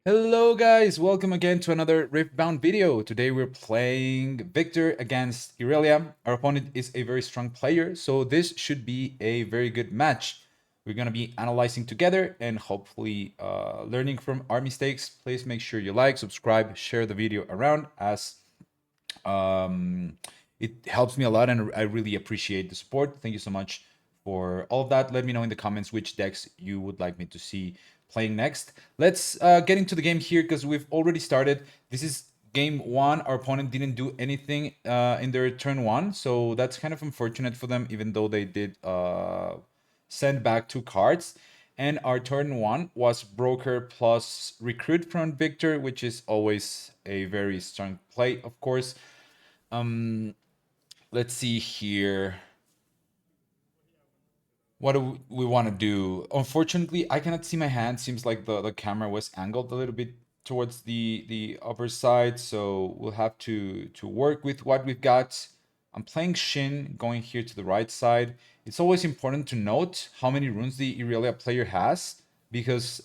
Hello guys, welcome again to another Riftbound video. Today we're playing Viktor against Irelia. Our opponent is a very strong player, so this should be a very good match. We're going to be analyzing together and hopefully learning from our mistakes. Please make sure you like, subscribe, share the video around as um, it helps me a lot and I really appreciate the support. Thank you so much for all of that. Let me know in the comments which decks you would like me to see playing next. Let's get into the game here because we've already started. This is game one. Our opponent didn't do anything in their turn one, so that's kind of unfortunate for them, even though they did send back two cards. And our turn one was Broker plus Recruit from Viktor, which is always a very strong play, of course. Um, let's see here. What do we want to do? Unfortunately, I cannot see my hand. Seems like the camera was angled a little bit towards the upper side, so we'll have to work with what we've got. I'm playing Shin, going here to the right side. It's always important to note how many runes the Irelia player has, because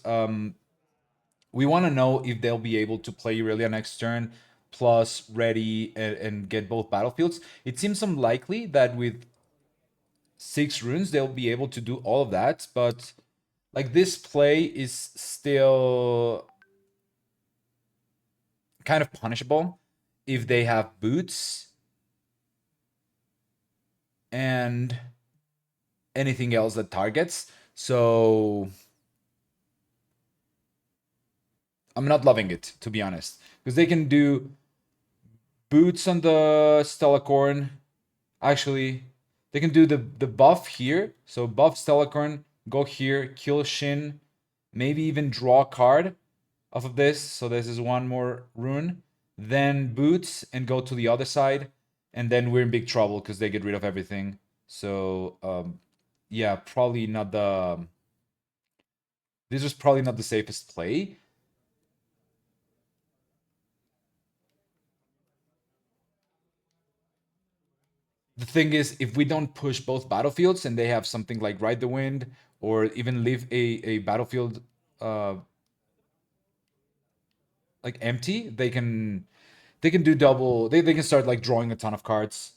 we want to know if they'll be able to play Irelia next turn, plus ready and get both battlefields. It seems unlikely that with 6 runes they'll be able to do all of that, but like this play is still kind of punishable if they have boots and anything else that targets. So I'm not loving it, to be honest, because they can do boots on the Stellacorn. Actually, they can do the buff here. So buff Stellacorn, go here, kill Shin, maybe even draw a card off of this. So this is one more rune. Then boots and go to the other side. And then we're in big trouble because they get rid of everything. So yeah, probably not the... This was probably not the safest play. The thing is, if we don't push both battlefields and they have something like Ride the Wind or even leave a battlefield uh, like empty, they can do double. They can start like drawing a ton of cards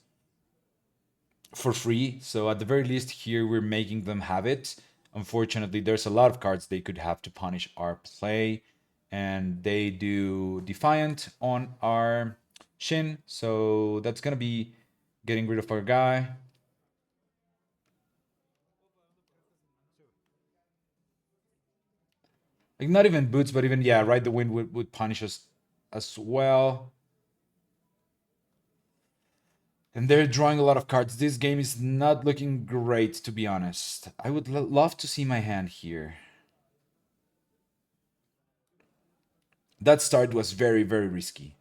for free. So at the very least here we're making them have it. Unfortunately, there's a lot of cards they could have to punish our play, and they do Defiant on our Shin. So that's gonna be getting rid of our guy. Like not even boots, but even yeah, Ride the Wind would punish us as well. And they're drawing a lot of cards. This game is not looking great, to be honest. I would love to see my hand here. That start was very, very risky.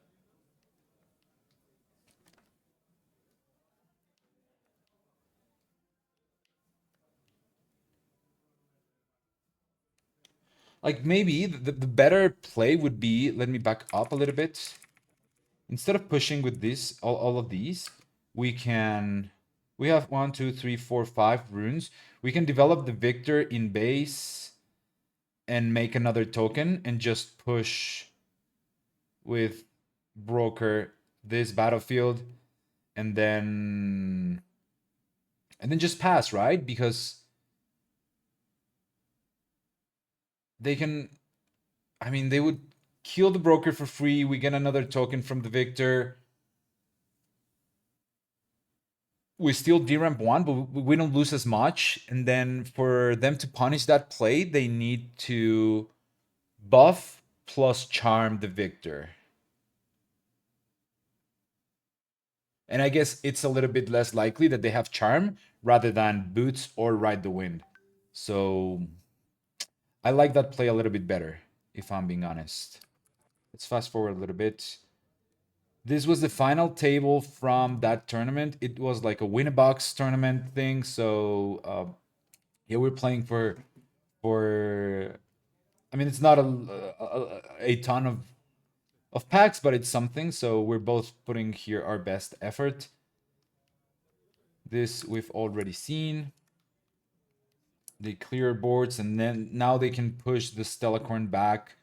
Like maybe the better play would be, let me back up a little bit. Instead of pushing with this, all of these, we have 1, 2, 3, 4, 5 runes. We can develop the Viktor in base and make another token and just push with Broker this battlefield and then just pass, right? Because they can, I mean, they would kill the Broker for free. We get another token from the Viktor. We still deramp one, but we don't lose as much. And then for them to punish that play, they need to buff plus charm the Viktor. And I guess it's a little bit less likely that they have charm rather than boots or ride the wind. So I like that play a little bit better, if I'm being honest. Let's fast forward a little bit. This was the final table from that tournament. It was like a win-a-box tournament thing. So yeah, we're playing for. I mean, it's not a ton of packs, but it's something. So we're both putting here our best effort. This we've already seen. They clear boards, and then now they can push the Stellacorn back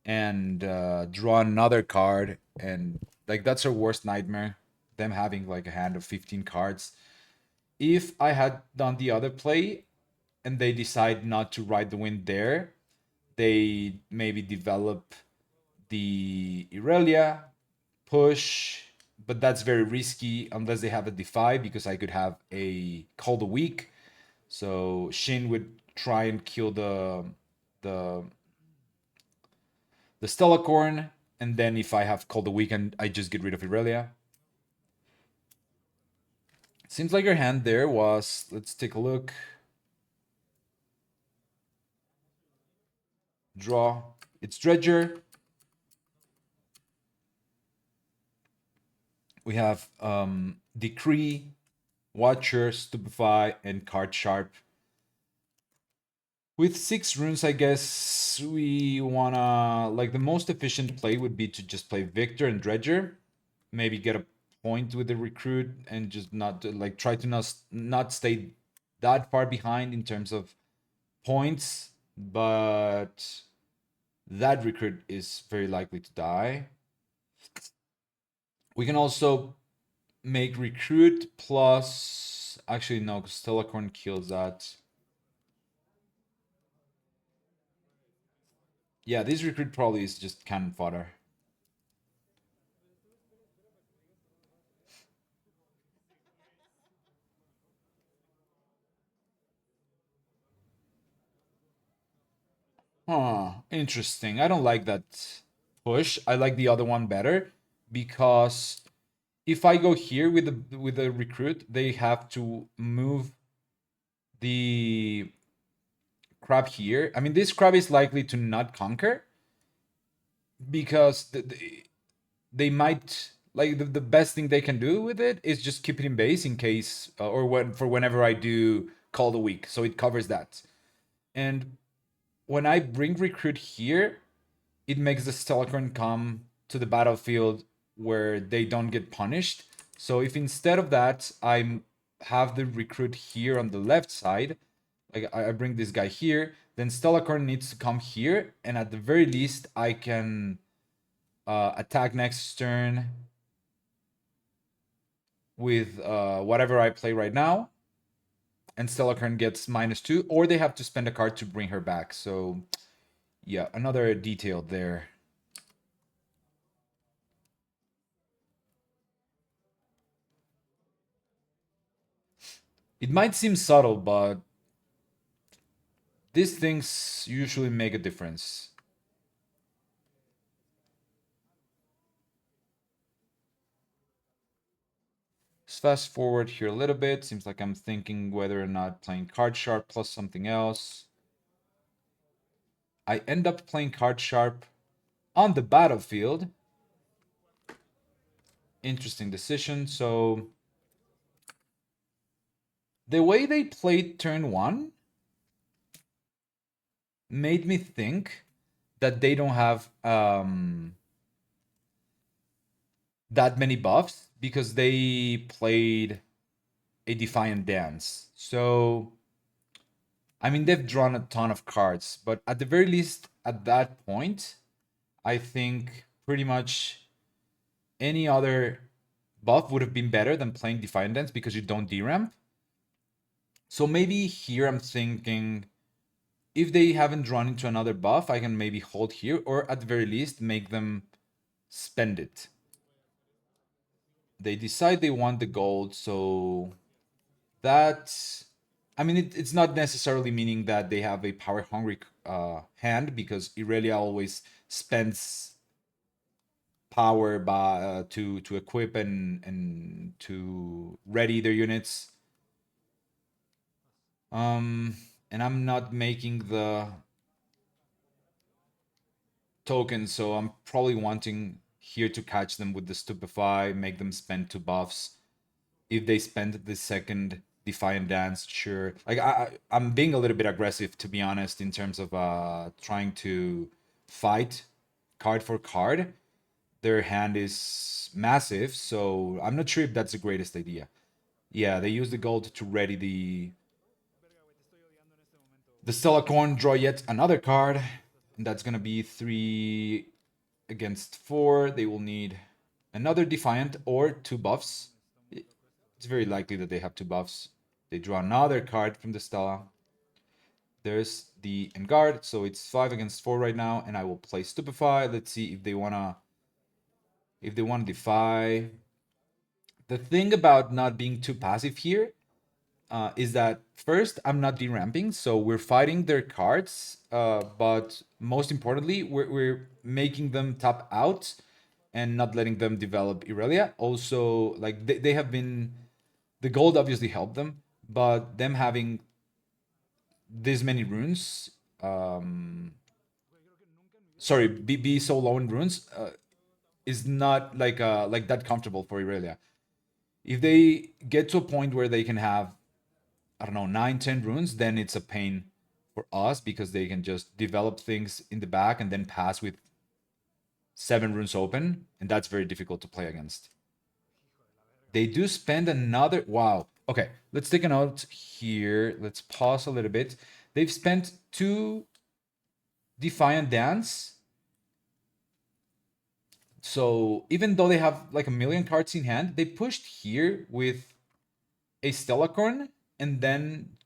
and draw another card, and like that's our worst nightmare, them having like a hand of 15 cards. If I had done the other play and they decide not to ride the wind there, they maybe develop the Irelia, push, but that's very risky unless they have a defy, because I could have a Call the Weak. So Shin would try and kill the the Stellacorn, and then if I have Call the Weak, I just get rid of Irelia. Seems like your hand there was, let's take a look. Draw. It's Dredger. We have Decree, Watcher, Stupefy, and Card Sharp. With 6 runes, I guess we wanna, like, the most efficient play would be to just play Viktor and Dredger. Maybe get a point with the recruit and just not like try to not stay that far behind in terms of points, but that recruit is very likely to die. We can also make recruit plus, actually no, because Telecorn kills that. Yeah, this recruit probably is just cannon fodder. Huh, interesting. I don't like that push. I like the other one better, because if I go here with the recruit, they have to move the crab here. I mean, this crab is likely to not conquer, because they might, like, the best thing they can do with it is just keep it in base in case, or when for whenever I do Call the Weak, so it covers that. And when I bring recruit here, it makes the Stellacorn come to the battlefield where they don't get punished. So if instead of that I have the recruit here on the left side, like I bring this guy here, then Stellacorn needs to come here, and at the very least I can attack next turn with whatever I play right now, and Stellacorn gets -2, or they have to spend a card to bring her back. So yeah, another detail there. It might seem subtle, but these things usually make a difference. Let's fast forward here a little bit. Seems like I'm thinking whether or not playing Card Sharp plus something else. I end up playing Card Sharp on the battlefield. Interesting decision. So the way they played turn 1 made me think that they don't have that many buffs, because they played a Defiant Dance. So I mean, they've drawn a ton of cards, but at the very least, at that point, I think pretty much any other buff would have been better than playing Defiant Dance, because you don't deramp. So maybe here I'm thinking, if they haven't drawn into another buff, I can maybe hold here, or at the very least make them spend it. They decide they want the gold, so that's, I mean, it's not necessarily meaning that they have a power hungry hand, because Irelia always spends power by to equip and to ready their units. Um, and I'm not making the tokens, so I'm probably wanting here to catch them with the Stupefy, make them spend 2 buffs. If they spend the second Defiant Dance, sure. Like I'm being a little bit aggressive, to be honest, in terms of trying to fight card for card. Their hand is massive, so I'm not sure if that's the greatest idea. Yeah, they use the gold to ready the Stellacorn, draw yet another card. And that's gonna be 3 against 4. They will need another Defiant or 2 buffs. It's very likely that they have 2 buffs. They draw another card from the Stella. There's the Engard, so it's 5 against 4 right now, and I will play Stupefy. Let's see if they wanna defy. The thing about not being too passive here is that first I'm not deramping, so we're fighting their cards, but most importantly, we're making them tap out and not letting them develop Irelia. Also, like they have been, the gold obviously helped them, but them having this many runes, sorry, be so low in runes, is not like that comfortable for Irelia. If they get to a point where they can have, I don't know, 9, 10 runes, then it's a pain for us because they can just develop things in the back and then pass with 7 runes open, and that's very difficult to play against. They do spend another. Wow. Okay, let's take a note here. Let's pause a little bit. They've spent 2 Defiant Dance. So even though they have like a million cards in hand, they pushed here with a Stellacorn and then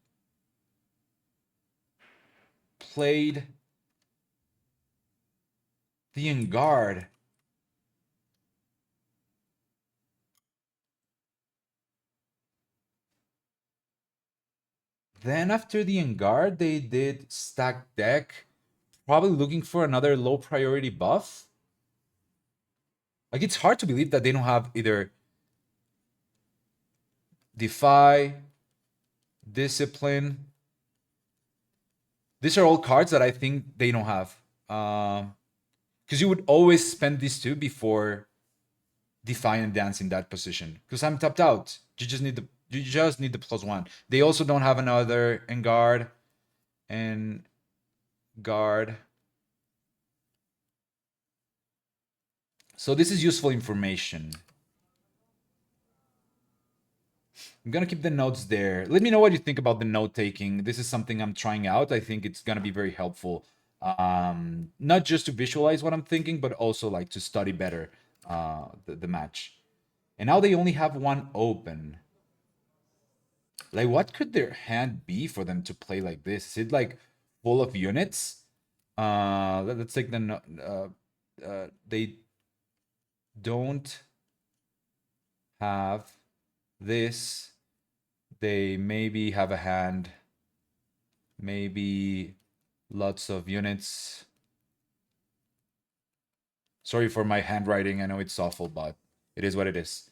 played the Engard. Then after the Engard, they did stack deck, probably looking for another low priority buff. Like it's hard to believe that they don't have either Defy, Discipline. These are all cards that I think they don't have. Because you would always spend these 2 before Defy and Dance in that position. Because I'm tapped out. You just need the +1. They also don't have another Engard and Guard. So this is useful information. I'm gonna keep the notes there. Let me know what you think about the note taking. This is something I'm trying out. I think it's gonna be very helpful. Not just to visualize what I'm thinking, but also like to study better the match. And now they only have 1 open. Like, what could their hand be for them to play like this? Is it like full of units? Let's take the they don't have this. They maybe have a hand, maybe lots of units. Sorry for my handwriting. I know it's awful, but it is what it is.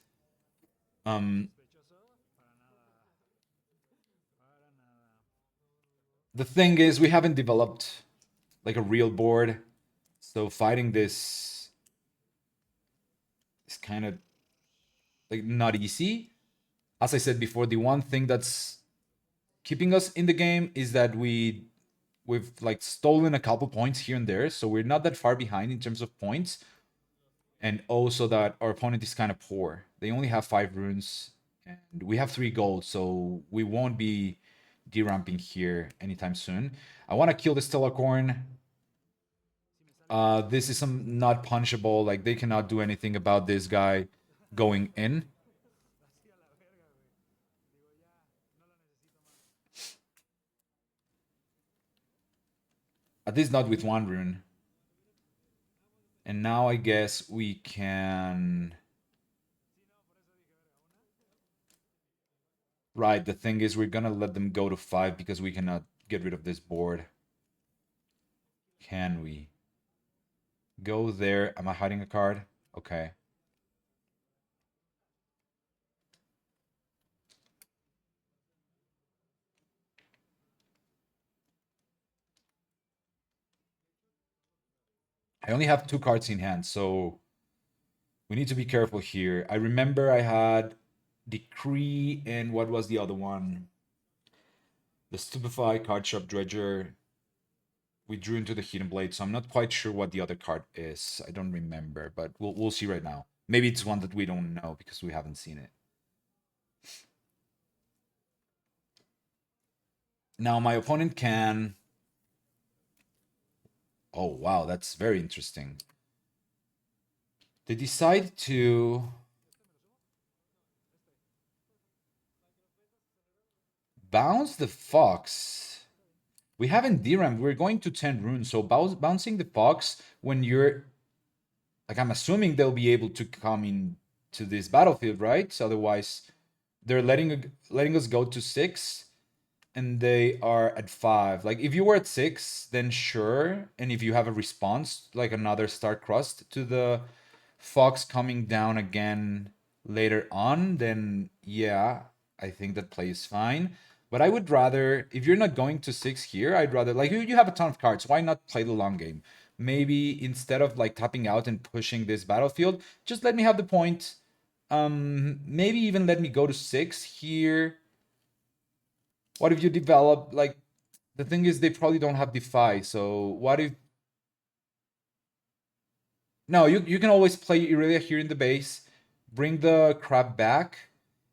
The thing is, we haven't developed like a real board, so fighting this is kind of like not easy. As I said before, the one thing that's keeping us in the game is that we've like stolen a couple points here and there, so we're not that far behind in terms of points. And also that our opponent is kind of poor. They only have 5 runes, and we have 3 gold, so we won't be deramping here anytime soon. I want to kill the Stellacorn. This is some not punchable. Like they cannot do anything about this guy going in. At least not with 1 rune. And now I guess we can. Right, the thing is we're gonna let them go to 5 because we cannot get rid of this board. Can we? Go there. Am I hiding a card? Okay. I only have 2 cards in hand, so we need to be careful here. I remember I had Decree and what was the other one? The Stupefy, Card Shop Dredger. We drew into the Hidden Blade, so I'm not quite sure what the other card is. I don't remember, but we'll see right now. Maybe it's one that we don't know because we haven't seen it. Now my opponent can Oh, wow, that's very interesting. They decide to bounce the fox. We haven't DRAM. We're going to 10 runes. So bouncing the fox when you're like, I'm assuming they'll be able to come in to this battlefield, right? So otherwise, they're letting us go to 6, and they are at 5. Like if you were at 6, then sure. And if you have a response, like another star crust to the fox coming down again later on, then yeah, I think that play is fine. But I would rather, if you're not going to 6 here, I'd rather, like, you have a ton of cards. Why not play the long game? Maybe instead of like tapping out and pushing this battlefield, just let me have the point. Maybe even let me go to 6 here. What if you develop, like, the thing is they probably don't have defy, so what if, no, you can always play Irelia here in the base, bring the crab back,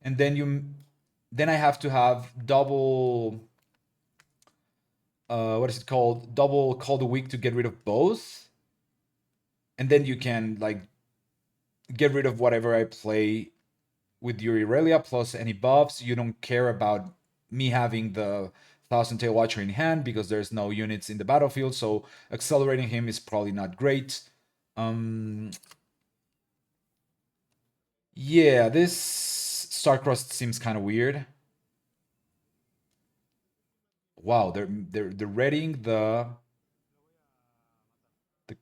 and then I have to have double, what is it called? Double call the week to get rid of both. And then you can like get rid of whatever I play with your Irelia plus any buffs. You don't care about me having the Thousand Tail Watcher in hand because there's no units in the battlefield, so accelerating him is probably not great. Um, yeah, this Starcrossed seems kind of weird. Wow, they're readying the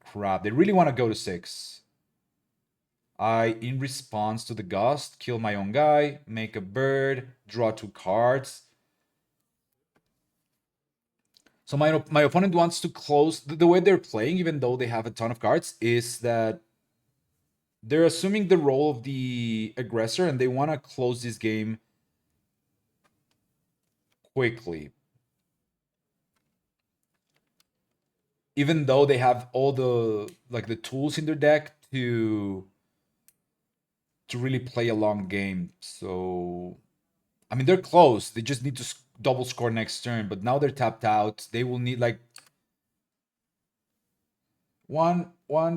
crab. They really want to go to 6. I, in response to the gust, kill my own guy, make a bird, draw 2 cards. So my opponent wants to close the way they're playing, even though they have a ton of cards, is that they're assuming the role of the aggressor and they want to close this game quickly, even though they have all the like the tools in their deck to really play a long game. So I mean, they're close. They just need to double score next turn, but now they're tapped out. They will need like one,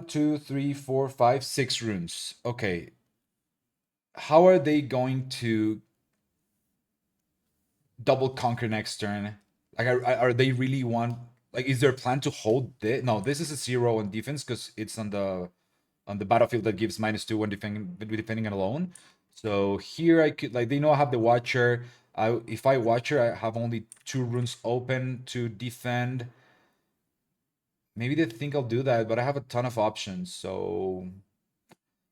two, three, four, five, 6 runes. Okay, how are they going to double conquer next turn? Like, are they really want, like, is their plan to hold this? No, this is a 0 on defense because it's on the battlefield that gives -2 when defending it alone. So here I could, like, they know I have the Watcher. If I Watcher, I have only 2 runes open to defend. Maybe they think I'll do that, but I have a ton of options. So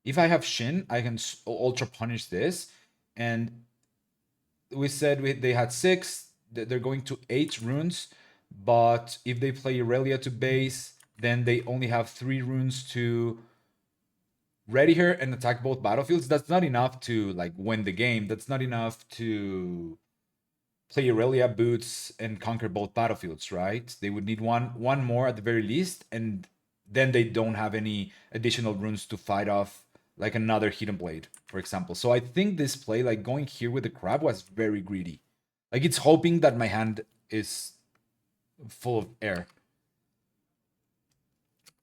if I have Shin, I can Ultra Punish this. And we said they had 6. They're going to 8 runes. But if they play Irelia to base, then they only have 3 runes to ready her and attack both battlefields. That's not enough to like win the game. That's not enough to play Irelia boots and conquer both battlefields, right? They would need one more at the very least, and then they don't have any additional runes to fight off like another Hidden Blade, for example. So I think this play, like going here with the crab, was very greedy. Like it's hoping that my hand is full of air.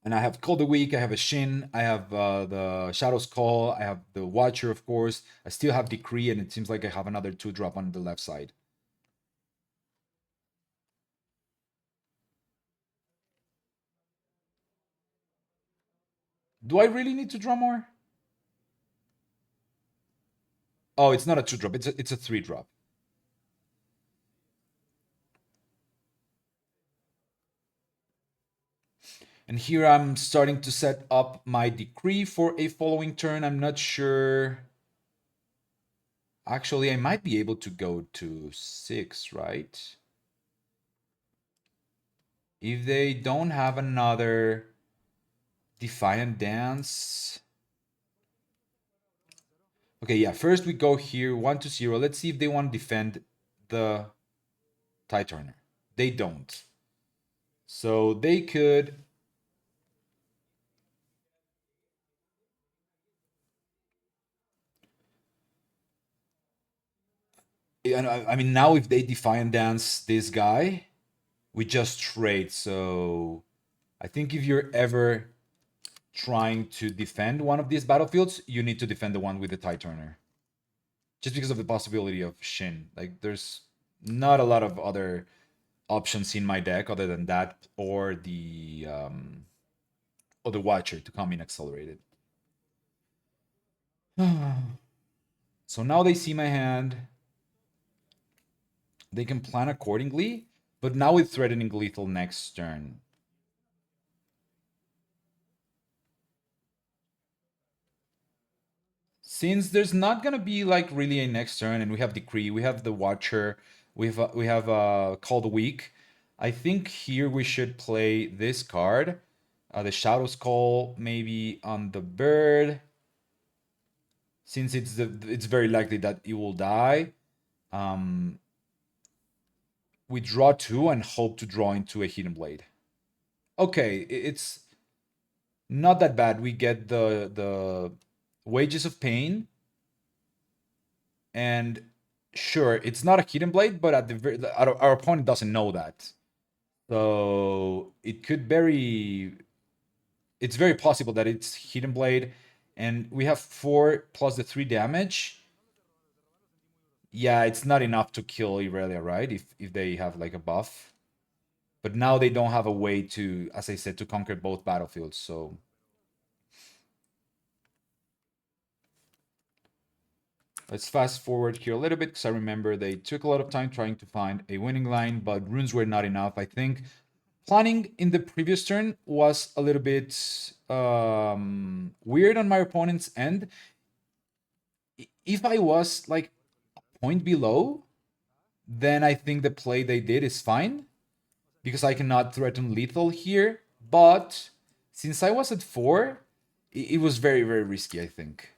And I have Call the Weak, I have a Shin, I have the Shadow's Call, I have the Watcher, of course. I still have Decree, and it seems like I have another 2-drop on the left side. Do I really need to draw more? Oh, it's not a 2-drop, it's a 3-drop. And here I'm starting to set up my Decree for a following turn. I'm not sure. Actually, I might be able to go to 6, right? If they don't have another Defiant Dance. Okay, yeah, first we go here, 1 to 0. Let's see if they want to defend the Tide Turner. They don't. So they could. I mean, now if they Defiant Dance this guy, we just trade. So I think if you're ever trying to defend one of these battlefields, you need to defend the one with the Tide Turner. Just because of the possibility of Shin. Like, there's not a lot of other options in my deck other than that or the Watcher to come in accelerated. So now they see my hand. They can plan accordingly, but now it's threatening lethal next turn. Since there's not gonna be like really a next turn, and we have Decree, we have the Watcher, we have Called Weak. I think here we should play this card, the Shadow's Call, maybe on the bird, since it's very likely that it will die. Um, we draw two and hope to draw into a Hidden Blade. Okay, it's not that bad. We get the Wages of Pain, and sure, it's not a Hidden Blade, but at the our opponent doesn't know that, so it's very possible that it's Hidden Blade, and we have 4 plus the 3 damage. Yeah, it's not enough to kill Irelia, right? If they have like a buff. But now they don't have a way to, as I said, to conquer both battlefields, so let's fast forward here a little bit because I remember they took a lot of time trying to find a winning line, but runes were not enough. I think planning in the previous turn was a little bit weird on my opponent's end. If I was like a point below, then I think the play they did is fine because I cannot threaten lethal here. But since I was at 4, it was very, very risky, I think.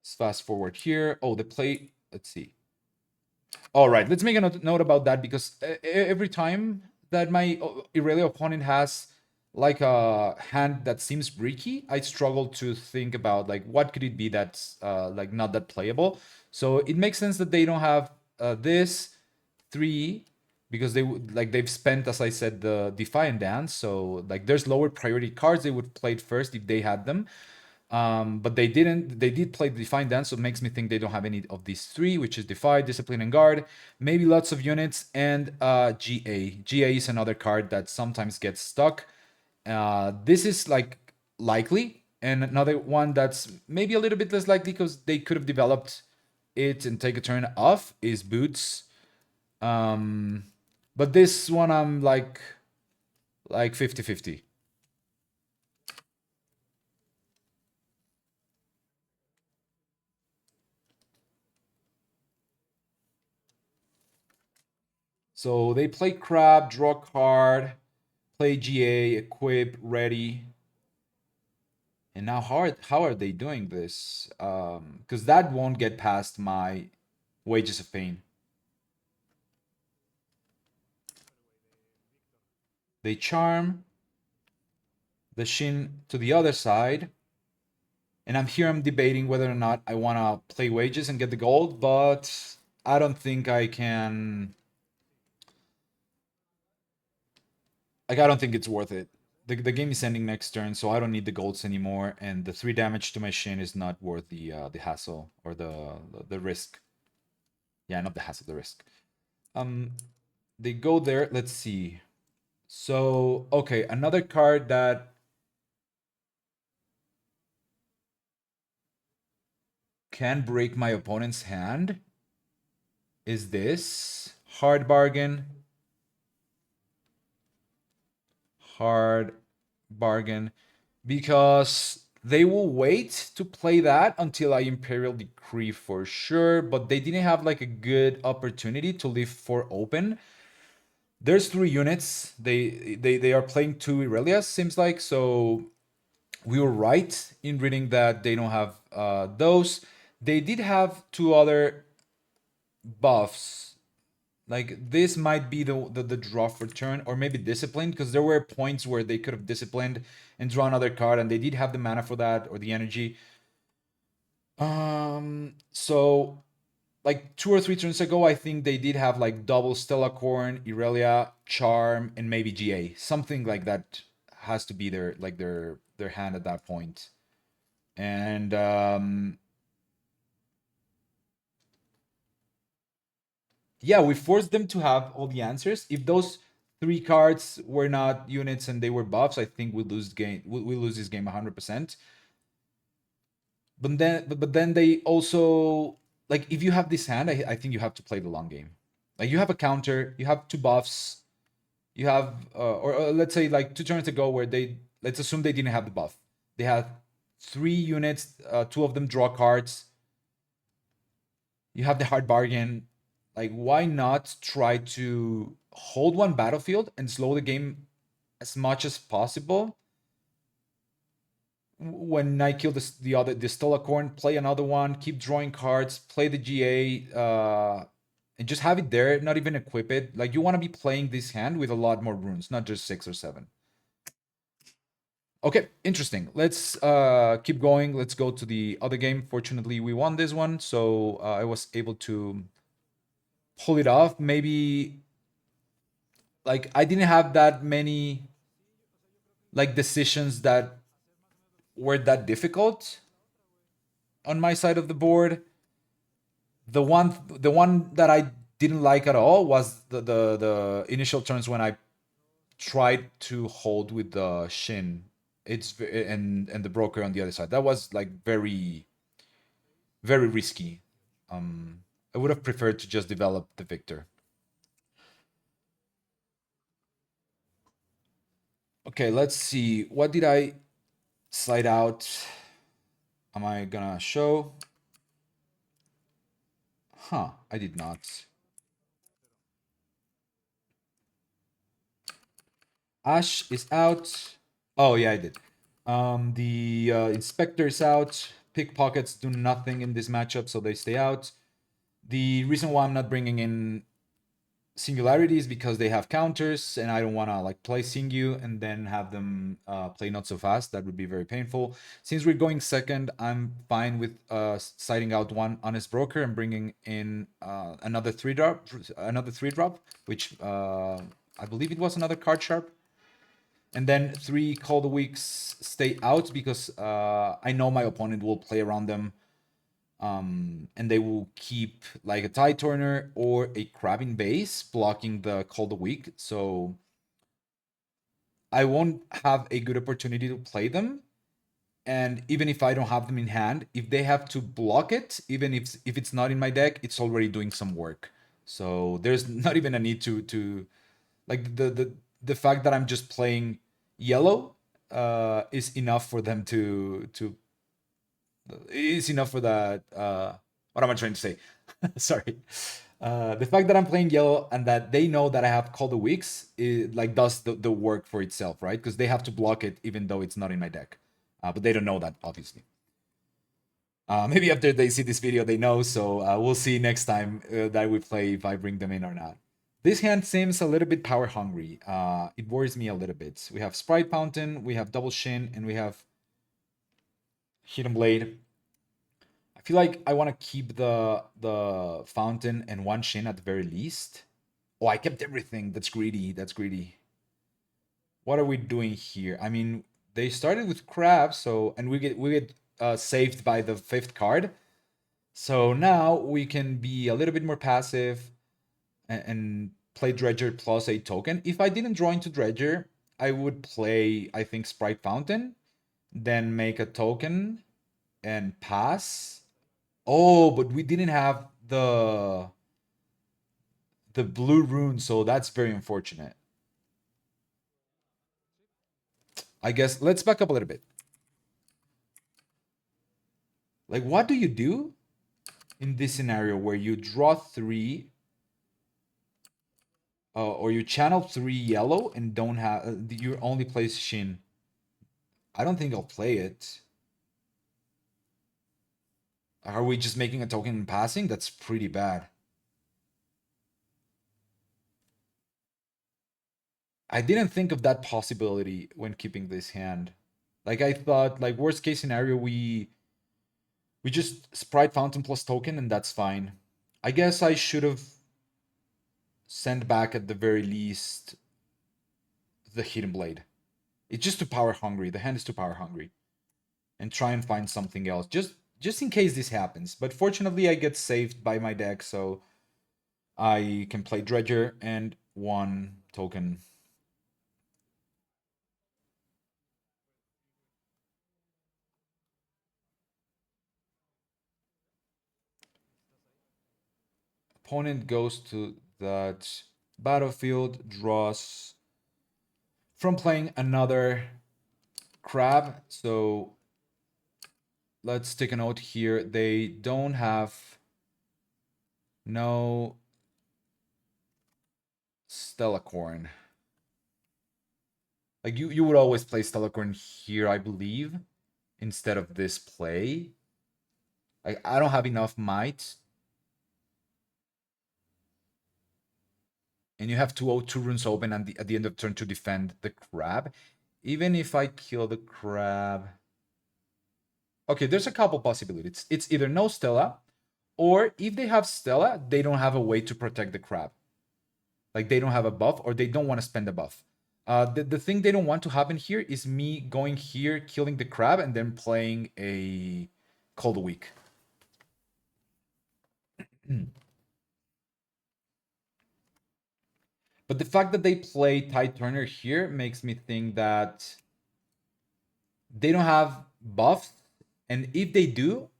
Let's fast forward here. Oh, the play. Let's see. All right, let's make a note about that because every time that my Irelia opponent has like a hand that seems bricky, I struggle to think about like what could it be that's like not that playable. So it makes sense that they don't have this 3 because they would like they've spent, as I said, the Defiant Dance. So like there's lower priority cards they would play first if they had them. But they didn't. They did play the Defiant Dance, so it makes me think they don't have any of these 3, which is Defy, Discipline, and Guard. Maybe lots of units and GA. GA is another card that sometimes gets stuck. This is like likely, and another one that's maybe a little bit less likely because they could have developed it and take a turn off is Boots. But this one I'm like 50-50. So they play Crab, draw card, play GA, equip, ready. And now how are they doing this? Because that won't get past my Wages of Pain. They charm the Shin to the other side. And I'm debating whether or not I want to play Wages and get the gold, but I don't think I can. Like, I don't think it's worth it. The game is ending next turn, so I don't need the golds anymore, and the 3 damage to my Shin is not worth the hassle or the risk. Yeah, not the hassle, the risk. Um, they go there. Let's see. So okay, another card that can break my opponent's hand is this hard bargain. Hard bargain, because they will wait to play that until I Imperial Decree for sure, but they didn't have like a good opportunity to leave 4 open. There's 3 units. They are playing 2 Irelias, seems like, so we were right in reading that they don't have those. They did have 2 other buffs. Like this might be the draw for turn, or maybe discipline, because there were points where they could have disciplined and draw another card, and they did have the mana for that or the energy. So like 2 or 3 turns ago, I think they did have like double Stellacorn, Irelia, Charm, and maybe GA. Something like that has to be their hand at that point. And yeah, we forced them to have all the answers. If those 3 cards were not units and they were buffs, I think we lose game. We lose this game 100%. But then they also, like, if you have this hand, I think you have to play the long game. Like, you have a counter, you have 2 buffs, you have or let's say like 2 turns ago where they, let's assume they didn't have the buff. They had 3 units, 2 of them draw cards. You have the hard bargain. Like, why not try to hold one battlefield and slow the game as much as possible? When I kill the Stellacorn, play another one, keep drawing cards, play the GA, and just have it there, not even equip it. Like, you want to be playing this hand with a lot more runes, not just 6 or 7. Okay, interesting. Let's keep going. Let's go to the other game. Fortunately, we won this one, so I was able to pull it off. Maybe, like, I didn't have that many like decisions that were that difficult on my side of the board. The one that I didn't like at all was the initial turns when I tried to hold with the Shin. And the broker on the other side. That was like very very risky. I would have preferred to just develop the Viktor. Okay, let's see. What did I slide out? Am I gonna show? Huh, I did not. Ash is out. Oh yeah, I did. The Inspector is out. Pickpockets do nothing in this matchup, so they stay out. The reason why I'm not bringing in Singularity is because they have counters, and I don't want to like play Singu and then have them play not so fast. That would be very painful. Since we're going second, I'm fine with siding out one Honest Broker and bringing in another 3 drop, which I believe it was another Card Sharp. And then 3 Call the Weeks stay out because I know my opponent will play around them, and they will keep like a Tide Turner or a Crabbing Base blocking the Call the Week. So I won't have a good opportunity to play them. And even if I don't have them in hand, if they have to block it, even if it's not in my deck, it's already doing some work. So there's not even a need to like the fact that I'm just playing yellow is enough for them to is enough for that. What am I trying to say? Sorry. The fact that I'm playing yellow and that they know that I have Call the Weeks, it like does the work for itself, right? Because they have to block it even though it's not in my deck, but they don't know that obviously. Maybe after they see this video, they know. So we'll see next time that we play if I bring them in or not. This hand seems a little bit power hungry. It worries me a little bit. We have Sprite Fountain, we have Double Shin, and we have Hidden Blade. I feel like I want to keep the Fountain and 1 Shin at the very least. Oh, I kept everything. That's greedy. That's greedy. What are we doing here? I mean, they started with Crab, so and we get saved by the 5th card. So now we can be a little bit more passive and play Dredger plus a token. If I didn't draw into Dredger, I would play, I think, Sprite Fountain, then make a token and pass. Oh, but we didn't have the blue rune, so that's very unfortunate. I guess let's back up a little bit. Like, what do you do in this scenario where you draw 3 or you channel 3 yellow and don't have you only play Shin? I don't think I'll play it. Are we just making a token and passing? That's pretty bad. I didn't think of that possibility when keeping this hand. Like, I thought, like, worst case scenario, we just Sprite Fountain plus token and that's fine. I guess I should have sent back at the very least the Hidden Blade. It's just too power hungry. The hand is too power hungry. And try and find something else. Just in case this happens. But fortunately I get saved by my deck, so I can play Dredger and one token. Opponent goes to that battlefield, draws from playing another crab. So let's take a note here. They don't have no Stellacorn. Like you would always play Stellacorn here, I believe, instead of this play. Like I don't have enough might. And you have 2 runes open and at the end of turn to defend the crab. Even if I kill the crab. Okay, there's a couple possibilities. It's either no Stella, or if they have Stella, they don't have a way to protect the crab. Like they don't have a buff, or they don't want to spend a buff. The thing they don't want to happen here is me going here, killing the crab, and then playing a Cold Week. But the fact that they play Tide Turner here makes me think that they don't have buffs, and if they do,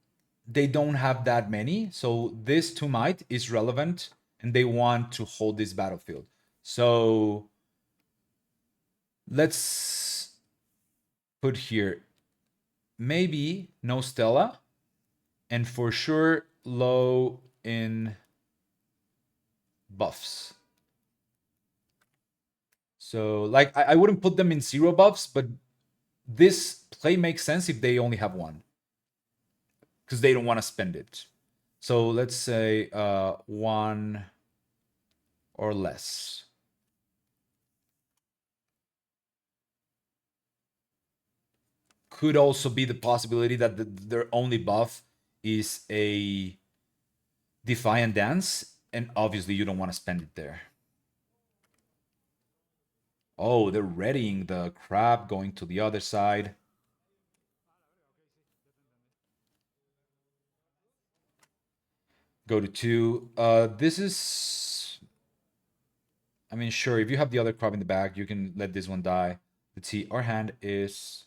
they don't have that many. So this 2 might is relevant, and they want to hold this battlefield. So let's put here maybe no Stella, and for sure low in buffs. So like I wouldn't put them in 0 buffs, but this play makes sense if they only have 1, because they don't want to spend it. So let's say 1 or less. Could also be the possibility that their only buff is a Defiant Dance, and obviously you don't want to spend it there. Oh, they're readying the crab going to the other side. Go to 2. This is... I mean, sure, if you have the other crab in the back, you can let this one die. Let's see, our hand is...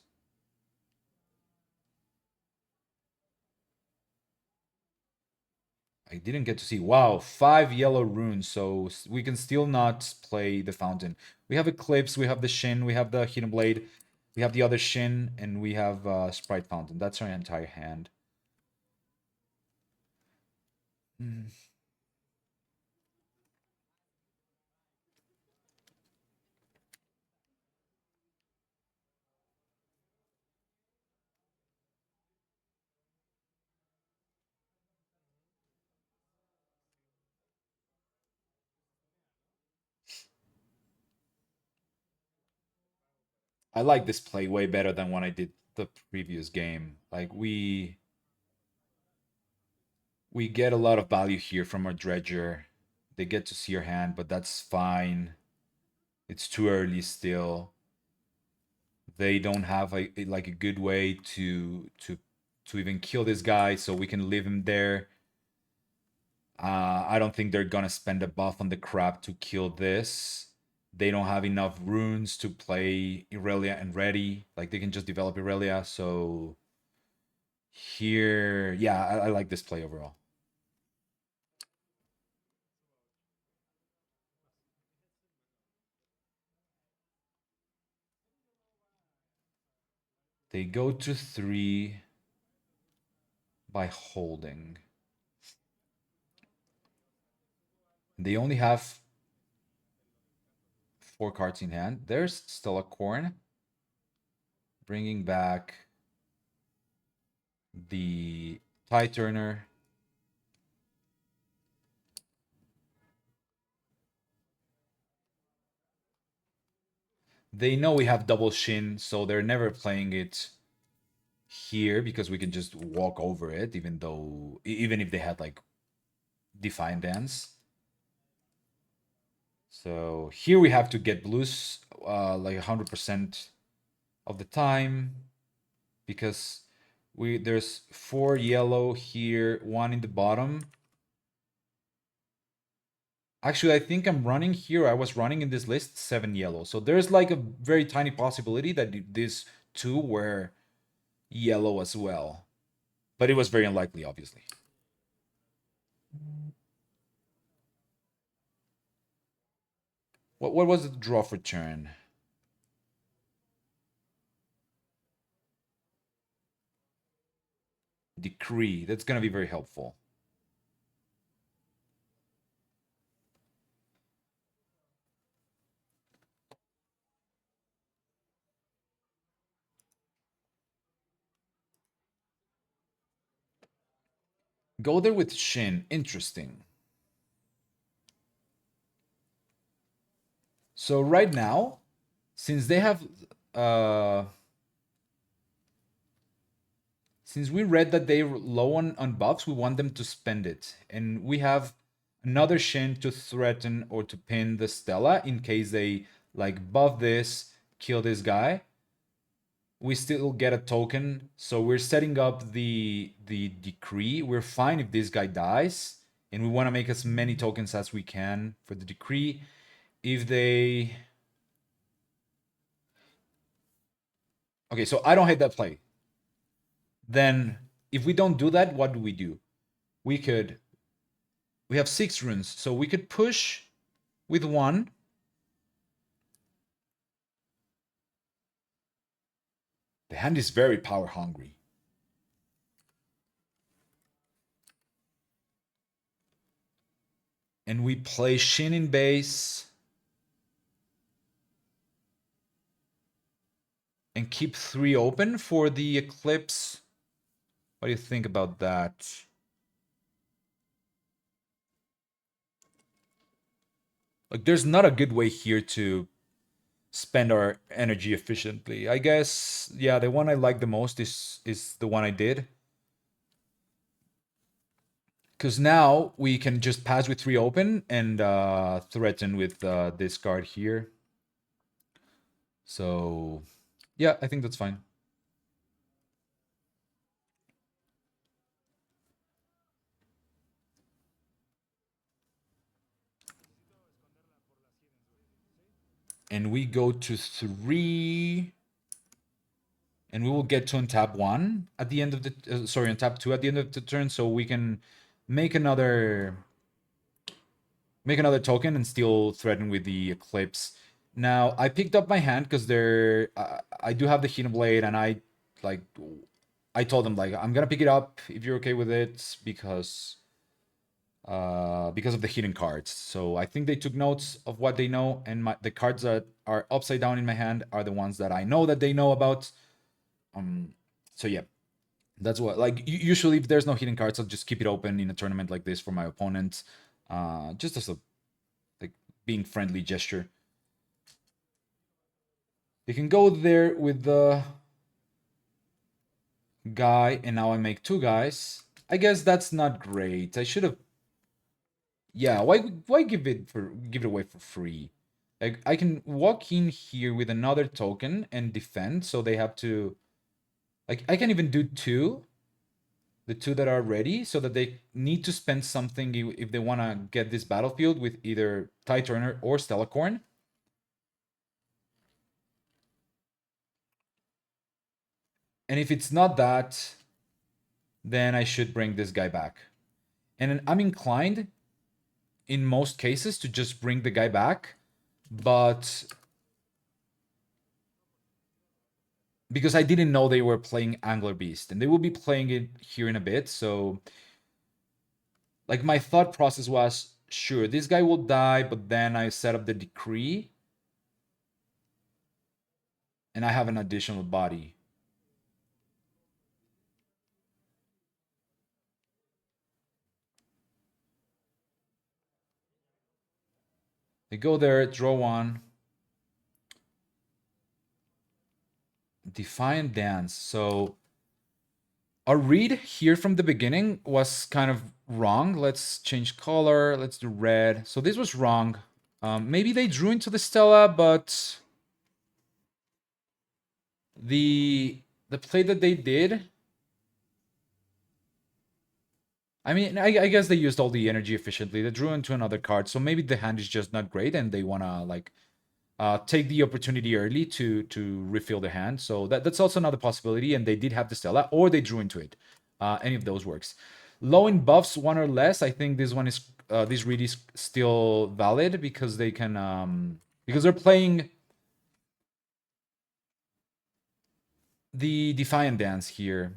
I didn't get to see. Wow, 5 yellow runes, so we can still not play the fountain. We have Eclipse, we have the Shin, we have the Hidden Blade, we have the other Shin, and we have Sprite Fountain. That's our entire hand. Mm. I like this play way better than when I did the previous game. Like we get a lot of value here from our Dredger. They get to see our hand, but that's fine. It's too early still. They don't have like a good way to even kill this guy, so we can leave him there. I don't think they're gonna spend a buff on the crab to kill this. They don't have enough runes to play Irelia and ready. Like they can just develop Irelia. So here, yeah, I like this play overall. They go to 3 by holding. They only have 4 cards in hand. There's still a corn, bringing back the Tie Turner. They know we have double Shin, so they're never playing it here because we can just walk over it, even if they had like Defiant Dance. So here we have to get blues like 100% of the time because there's 4 yellow here, 1 in the bottom. Actually, I think I'm running here. I was running in this list 7 yellow. So there's like a very tiny possibility that these 2 were yellow as well. But it was very unlikely, obviously. What was the draw for turn? Decree. That's going to be very helpful. Go there with Shin. Interesting. So right now, since they have uh since we read that they're low on buffs, we want them to spend it. And we have another Shin to threaten or to pin the Stella in case they like buff this, kill this guy. We still get a token, so we're setting up the decree. We're fine if this guy dies, and we want to make as many tokens as we can for the decree. If they Okay, so I don't hate that play. Then if we don't do that, what do we do? We have 6 runes, so we could push with 1. The hand is very power hungry. And we play Shin in base and keep 3 open for the Eclipse. What do you think about that? Like, there's not a good way here to spend our energy efficiently. I guess, yeah, the one I like the most is the one I did. Because now we can just pass with 3 open and threaten with this card here. So, yeah, I think that's fine. And we go to 3. And we will get to untap 1 at the end of the... sorry, untap 2 at the end of the turn. So we can make another token and still threaten with the Eclipse. Now, I picked up my hand because I do have the Hidden Blade, and I told them, like, I'm gonna pick it up if you're okay with it, because of the hidden cards. So I think they took notes of what they know, and the cards that are upside down in my hand are the ones that I know that they know about. So yeah, that's what, like, usually if there's no hidden cards, I'll just keep it open in a tournament like this for my opponent, just as a, like, being friendly gesture. They can go there with the guy, and now I make 2 guys. I guess that's not great. I should have... yeah, why give it away for free? Like, I can walk in here with another token and defend, so they have to... like, I can even do 2, the 2 that are ready, so that they need to spend something if they want to get this battlefield with either Ty Turner or Stellacorn. And if it's not that, then I should bring this guy back. And I'm inclined, in most cases, to just bring the guy back, but because I didn't know they were playing Angler Beast, and they will be playing it here in a bit, so, like, my thought process was, sure, this guy will die, but then I set up the decree, and I have an additional body. They go there, draw 1. Defiant Dance. So Our read here from the beginning was kind of wrong. Let's change color. Let's do red. So this was wrong. Maybe they drew into the Stella, but the play that they did, I mean, I guess they used all the energy efficiently. They drew into another card, so maybe the hand is just not great, and they wanna like take the opportunity early to refill the hand. So that's also another possibility. And they did have the Stella, or they drew into it. Any of those works. Low in buffs, one or less. I think this one is this read is still valid because they can because they're playing the Defiant Dance here.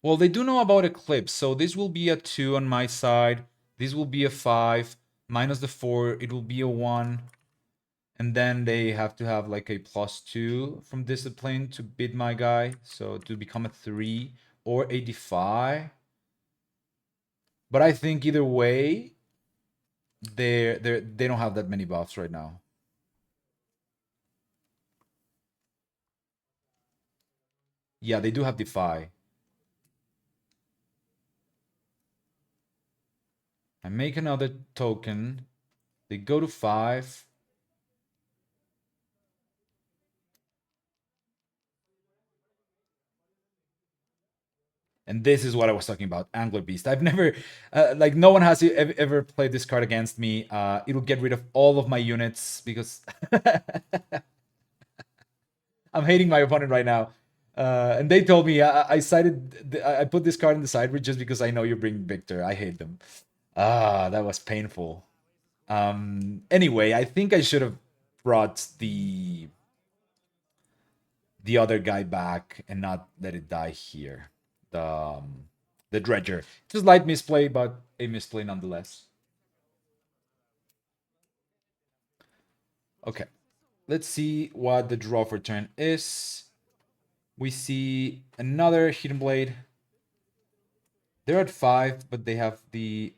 Well, they do know about Eclipse, so this will be a 2 on my side. This will be a 5. Minus the 4, it will be a 1. And then they have to have like a +2 from Discipline to beat my guy. So to become a 3 or a Defy. But I think either way, they don't have that many buffs right now. Yeah, they do have Defy. I make another token. They go to 5. And this is what I was talking about, Angler Beast. I've never, like, no one has ever played this card against me. It'll get rid of all of my units because I'm hating my opponent right now. And they told me I cited, I put this card in the side read just because I know you bring Victor. I hate them. That was painful. Anyway, I think I should have brought the other guy back and not let it die here. The Dredger. Just light misplay, but a misplay nonetheless. Okay, let's see what the draw for turn is. We see another Hidden Blade. They're at 5, but they have they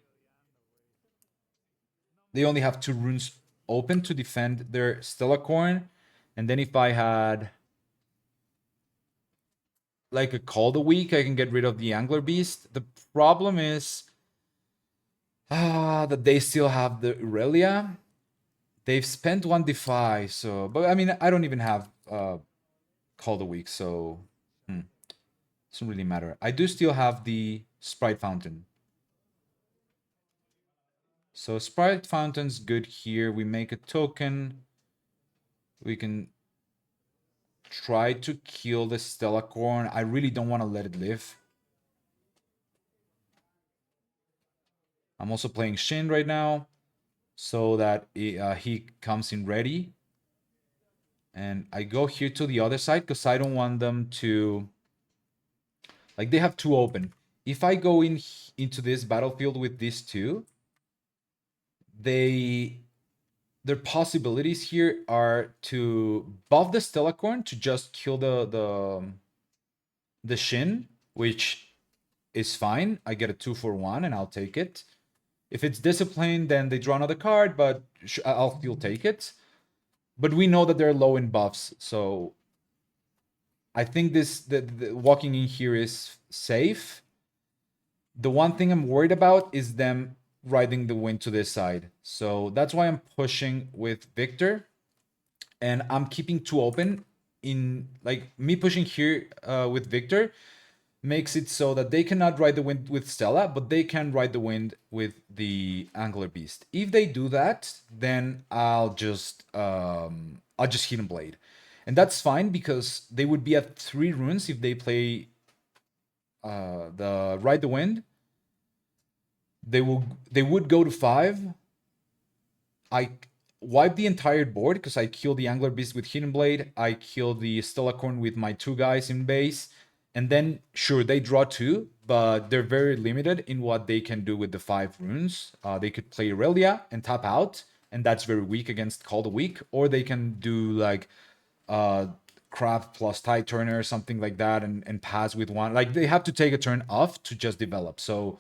only have 2 runes open to defend their Stellacorn. And then if I had like a Call the Week, I can get rid of the Angler Beast. The problem is that they still have the Irelia. They've spent 1 Defy, so but I mean I don't even have Call the Week, so doesn't really matter. I do still have the Sprite Fountain. So Sprite Fountain's good here. We make a token. We can try to kill the Stellacorn. I really don't want to let it live. I'm also playing Shin right now so that he comes in ready. And I go here to the other side because I don't want them to... Like, they have 2 open. If I go into this battlefield with these 2, their possibilities here are to buff the Stellacorn to just kill the Shin, which is fine. I get a 2 for 1 and I'll take it. If it's Discipline, then they draw another card, but I'll still take it. But we know that they're low in buffs, so I think the walking in here is safe. The one thing I'm worried about is them riding the wind to this side. So that's why I'm pushing with Viktor. And I'm keeping 2 open. In like me pushing here with Viktor makes it so that they cannot ride the wind with Stella, but they can ride the wind with the Angler Beast. If they do that, then I'll just Hidden Blade. And that's fine because they would be at 3 runes if they play the Ride the Wind. They would go to 5. I wipe the entire board because I kill the Angler Beast with Hidden Blade. I kill the Stellacorn with my 2 guys in base. And then, sure, they draw 2, but they're very limited in what they can do with the 5 runes. They could play Irelia and tap out, and that's very weak against Call the Weak. Or they can do like Craft plus Tide Turner or something like that and pass with 1. Like, they have to take a turn off to just develop. So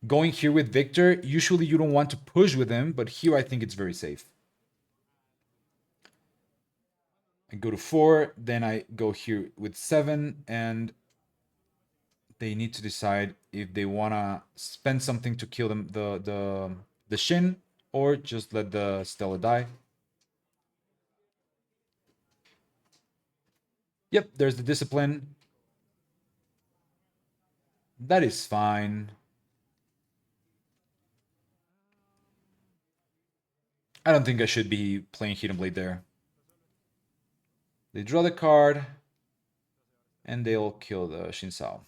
going here with Viktor, usually you don't want to push with him, but here I think it's very safe. I go to 4, then I go here with 7, and they need to decide if they wanna spend something to kill them the Shin, or just let the Stella die. Yep, there's the discipline. That is fine. I don't think I should be playing Hidden Blade there. They draw the card, and they'll kill the Shinsao.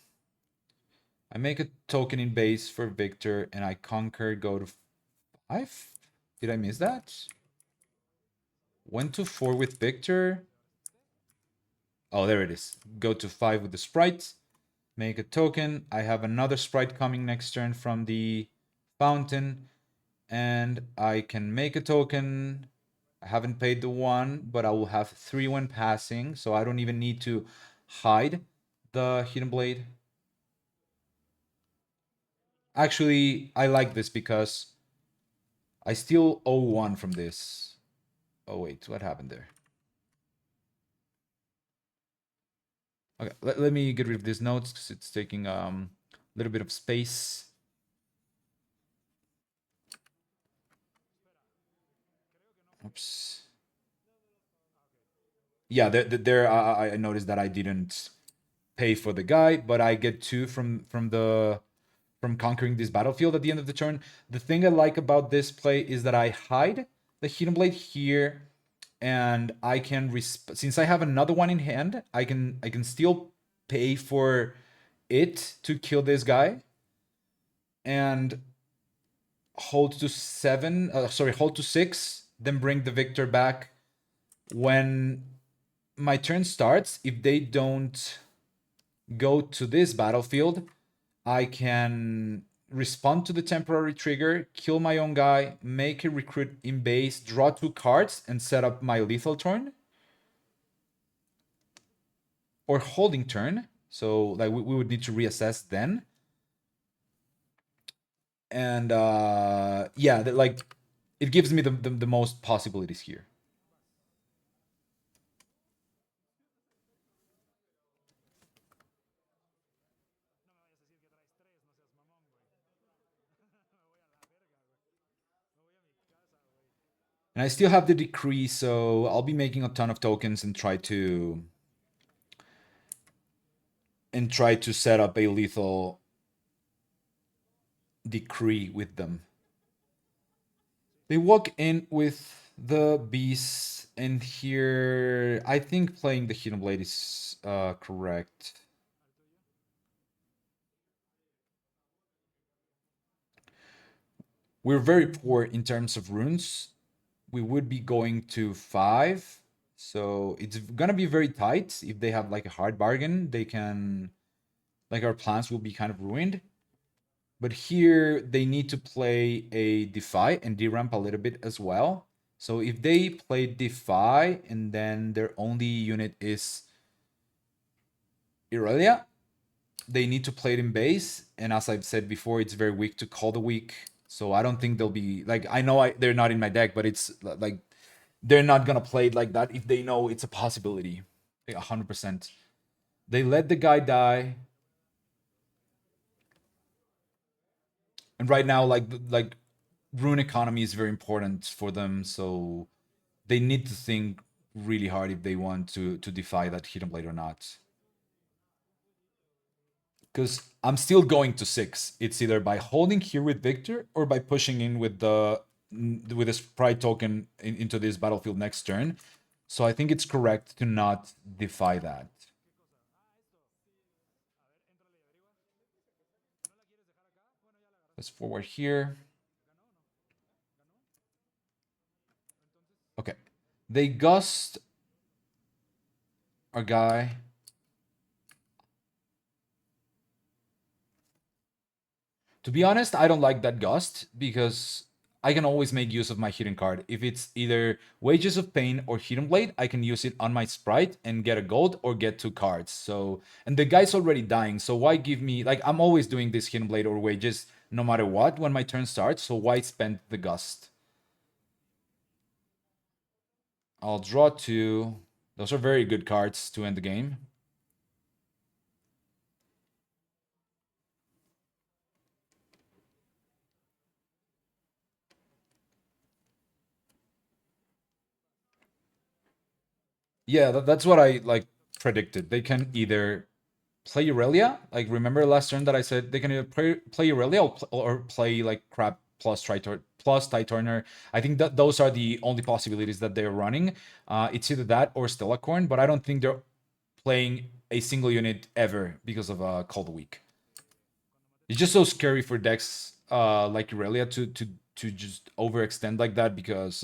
I make a token in base for Viktor, and I conquer, go to 5? Did I miss that? Went to 4 with Viktor. Oh, there it is. Go to 5 with the sprite. Make a token. I have another sprite coming next turn from the fountain. And I can make a token. I haven't paid the 1, but I will have 3 when passing. So I don't even need to hide the Hidden Blade. Actually, I like this because I still owe 1 from this. Oh, wait. What happened there? Okay, let me get rid of these notes because it's taking a little bit of space. Oops. Yeah, there I noticed that I didn't pay for the guy, but I get 2 from conquering this battlefield at the end of the turn. The thing I like about this play is that I hide the Hidden Blade here, and I can since I have another one in hand, I can still pay for it to kill this guy and hold to 7. Sorry, hold to 6, then bring the Viktor back when my turn starts. If they don't go to this battlefield, I can respond to the temporary trigger, kill my own guy, make a recruit in base, draw 2 cards, and set up my lethal turn. Or holding turn. So like we would need to reassess then. And yeah, like it gives me the most possibilities here. And I still have the decree, so I'll be making a ton of tokens and try to set up a lethal decree with them. They walk in with the beast, and here I think playing the Hidden Blade is correct. We're very poor in terms of runes. We would be going to 5, so it's gonna be very tight. If they have like a hard bargain, they can, like, our plans will be kind of ruined. But here they need to play a Defy and deramp a little bit as well. So if they play Defy and then their only unit is Irelia, they need to play it in base. And as I've said before, it's very weak to call the weak. So I don't think they'll be like, I know they're not in my deck, but it's like they're not gonna play it like that if they know it's a possibility. 100%. They let the guy die. And right now, like rune economy is very important for them, so they need to think really hard if they want to defy that Hidden Blade or not. Because I'm still going to 6. It's either by holding here with Viktor or by pushing in with the sprite token into this battlefield next turn. So I think it's correct to not defy that. Let's forward here. Okay. They gust our guy. To be honest, I don't like that gust because I can always make use of my hidden card. If it's either Wages of Pain or Hidden Blade, I can use it on my sprite and get a gold or get 2 cards. So, and the guy's already dying, so why give me, like, I'm always doing this Hidden Blade or Wages no matter what when my turn starts, so why spend the gust? I'll draw 2. Those are very good cards to end the game. Yeah, that's what I like predicted. They can either play Irelia, like remember last turn that I said they can either play Irelia or play like crap plus Tritor plus Titorner. I think that those are the only possibilities that they're running. It's either that or Stellacorn, but I don't think they're playing a single unit ever because of Cold Week. It's just so scary for decks like Irelia to just overextend like that because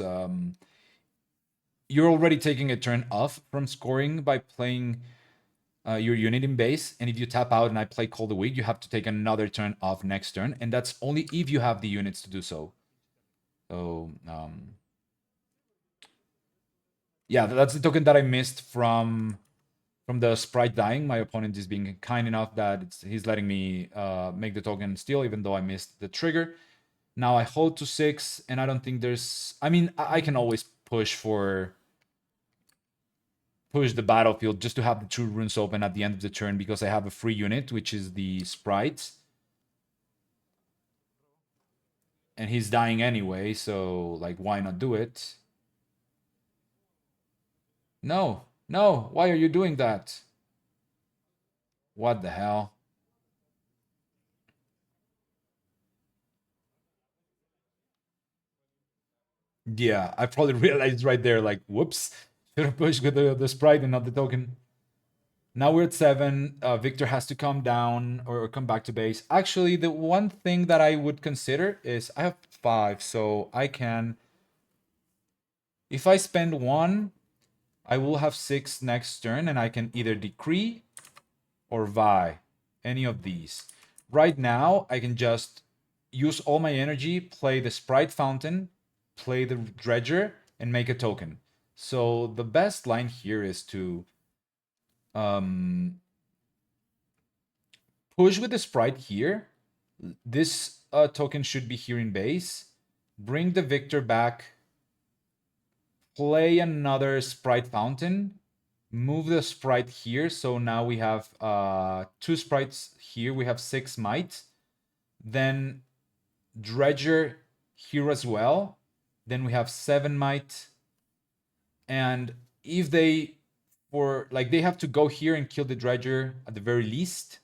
you're already taking a turn off from scoring by playing your unit in base, and if you tap out and I play Call the Week, you have to take another turn off next turn, and that's only if you have the units to do so. So yeah, that's the token that I missed from the sprite dying. My opponent is being kind enough that he's letting me make the token steal, even though I missed the trigger. Now I hold to 6, and I don't think there's. I mean, I can always push the battlefield just to have the 2 runes open at the end of the turn because I have a free unit, which is the sprite. And he's dying anyway, so like why not do it? No, no, why are you doing that? What the hell? Yeah, I probably realized right there, like, whoops, should have pushed with the sprite and not the token. Now we're at 7. Viktor has to come down or come back to base. Actually, the one thing that I would consider is I have 5, so I can. If I spend 1, I will have 6 next turn, and I can either decree or Vi, any of these. Right now, I can just use all my energy, play the Sprite Fountain, play the Dredger, and make a token. So the best line here is to um, push with the Sprite here. This token should be here in base. Bring the Viktor back. Play another Sprite Fountain. Move the Sprite here. So now we have 2 sprites here. We have 6 might. Then Dredger here as well. Then we have 7 might. And if they they have to go here and kill the Dredger at the very least.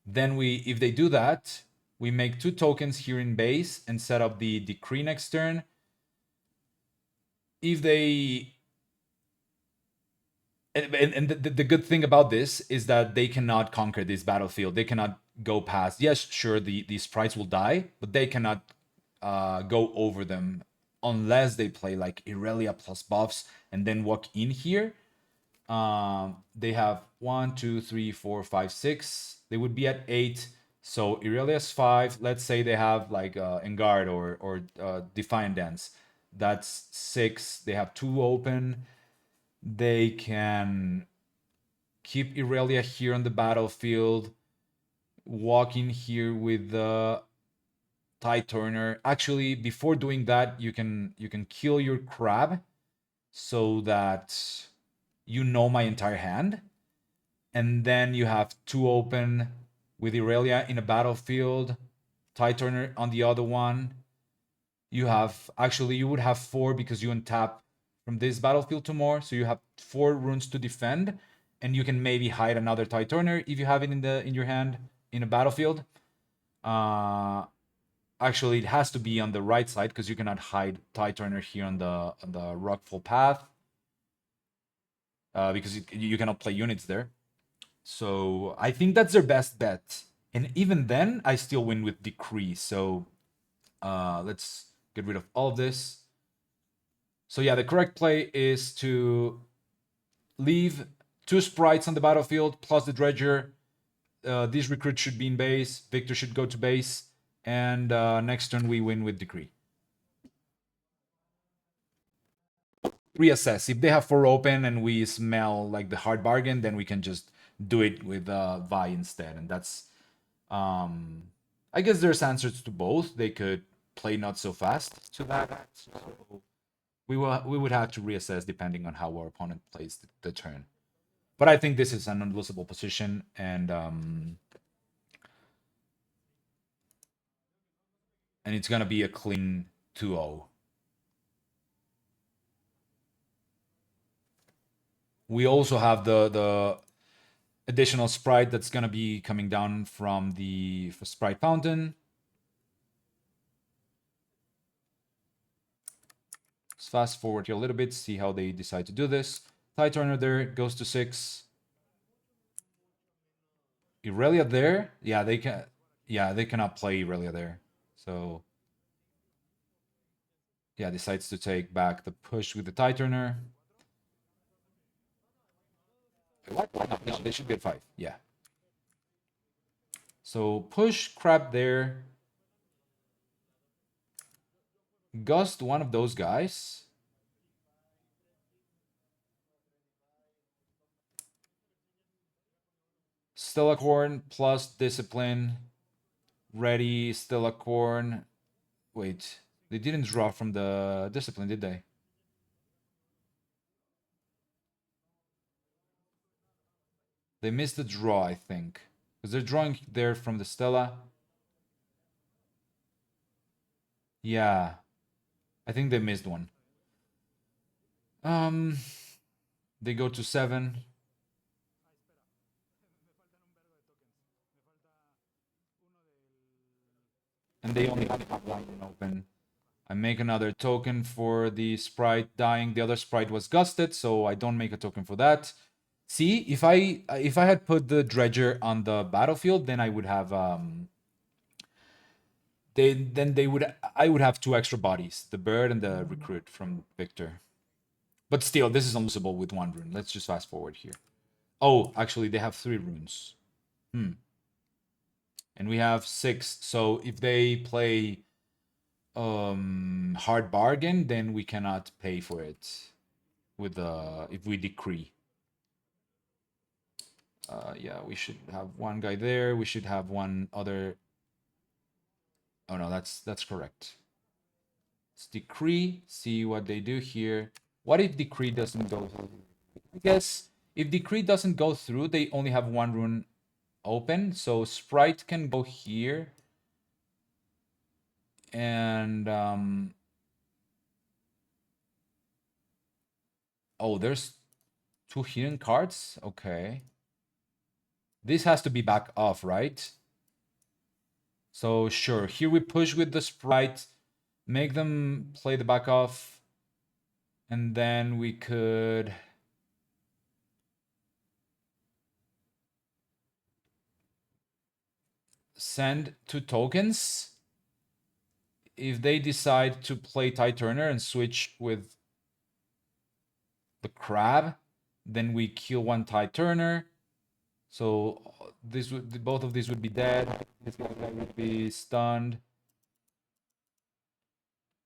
Then if they do that, we make 2 tokens here in base and set up the decree next turn. If they and the good thing about this is that they cannot conquer this battlefield. They cannot go past. Yes, sure, the sprites will die, but they cannot go over them unless they play like Irelia plus buffs and then walk in here. They have 1, 2, 3, 4, 5, 6. They would be at 8. So Irelia's 5. Let's say they have like Engard or Defiant Dance. That's 6. They have 2 open. They can keep Irelia here on the battlefield. Walk in here with the Tide Turner. Actually, before doing that, you can kill your crab so that you know my entire hand. And then you have 2 open with Irelia in a battlefield, Tide Turner on the other one. You would have 4 because you untap from this battlefield to more, so you have 4 runes to defend, and you can maybe hide another Tide Turner if you have it in your hand in a battlefield. Actually, it has to be on the right side because you cannot hide Tide Turner here on the Rockfall path because you cannot play units there. So I think that's their best bet, and even then, I still win with Decree. So let's get rid of all of this. So yeah, the correct play is to leave 2 sprites on the battlefield plus the Dredger. These recruits should be in base. Viktor should go to base. And next turn we win with Decree. Reassess. If they have 4 open and we smell like the hard bargain, then we can just do it with Vi instead. And that's... I guess there's answers to both. They could play not so fast to that. So We would have to reassess depending on how our opponent plays the turn. But I think this is an unlosable position, and it's gonna be a clean 2-0. We also have the additional sprite that's gonna be coming down from the sprite fountain. Let's fast forward here a little bit, see how they decide to do this. Tie turner there goes to 6. Irelia there, yeah, they can. Yeah, they cannot play Irelia there. So yeah, decides to take back the push with the tie turner. What? No, they should be at 5. Yeah. So push crab there. Gust one of those guys. Stellacorn plus discipline. Ready, Stellacorn. Wait, they didn't draw from the discipline, did they? They missed the draw, I think. Because they're drawing there from the Stella. Yeah. I think they missed one. Um, they go to 7. And they only have one open. I make another token for the sprite dying. The other sprite was gusted, so I don't make a token for that. See, if I had put the dredger on the battlefield, then I would have they would I would have 2 extra bodies, the bird and the recruit from Viktor. But still, this is unlosable with 1 rune. Let's just fast forward here. Oh, actually, they have 3 runes. And we have 6. So if they play hard bargain, then we cannot pay for it with if we decree. Yeah, we should have 1 guy there. We should have 1 other. Oh no, that's correct. Let's decree. See what they do here. What if decree doesn't go through? I guess if decree doesn't go through, they only have 1 rune open. So sprite can go here. And oh, there's 2 hidden cards. Okay. This has to be back off, right? So sure, here we push with the sprite, make them play the back off, and then we could send 2 tokens. If they decide to play tie turner and switch with the crab, then we kill 1 tie turner. So this would both of these would be dead. This guy would be stunned.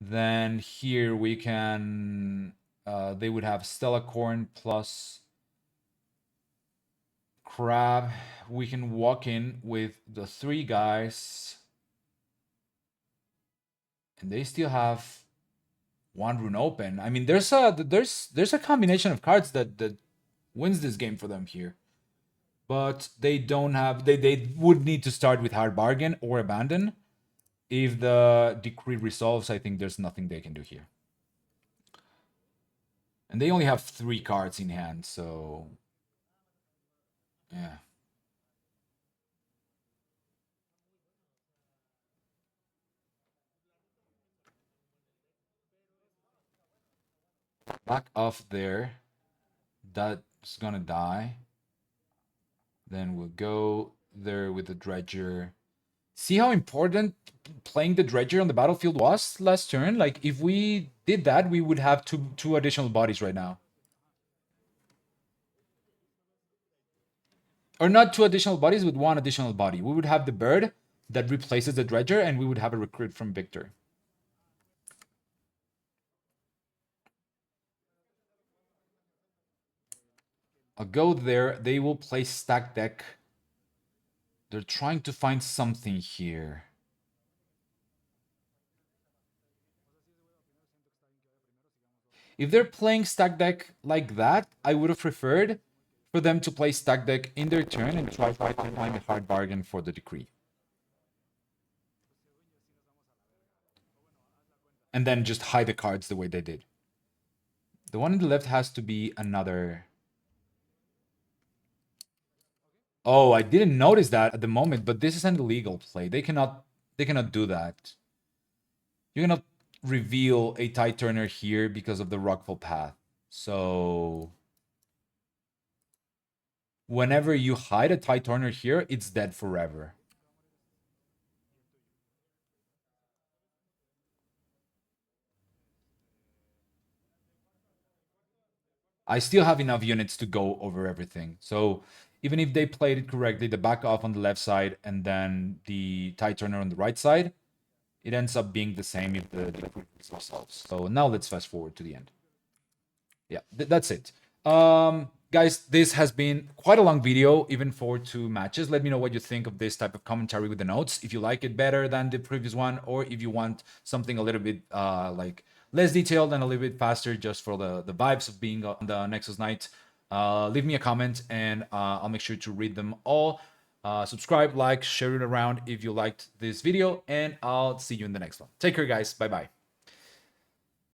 Then here we can they would have Stellacorn plus crab. We can walk in with the 3 guys, and they still have 1 rune open. I mean, there's a combination of cards that wins this game for them here, but they don't have. They would need to start with hard bargain or abandon. If the decree resolves, I think there's nothing they can do here. And they only have 3 cards in hand, so yeah. Back off there. That's gonna die. Then we'll go there with the dredger. See how important playing the dredger on the battlefield was last turn? Like, if we did that, we would have two additional bodies right now. Or not 2 additional bodies, with 1 additional body. We would have the bird that replaces the dredger, and we would have a recruit from Viktor. I'll go there. They will play stack deck. They're trying to find something here. If they're playing stack deck like that, I would have preferred for them to play stack deck in their turn and try to find a hard bargain for the decree. And then just hide the cards the way they did. The one on the left has to be another. Oh, I didn't notice that at the moment, but this is an illegal play. They cannot do that. You cannot reveal a Tide Turner here because of the Rockfall path. So whenever you hide a Tide Turner here, it's dead forever. I still have enough units to go over everything. So even if they played it correctly, the back off on the left side and then the Tide Turner on the right side, it ends up being the same if the themselves. So now let's fast forward to the end. Yeah, that's it. Guys, this has been quite a long video, even for 2 matches. Let me know what you think of this type of commentary with the notes. If you like it better than the previous one, or if you want something a little bit like less detailed and a little bit faster, just for the vibes of being on the Nexus Night. Leave me a comment, and I'll make sure to read them all. Subscribe, like, share it around if you liked this video, and I'll see you in the next one. Take care, guys. Bye bye.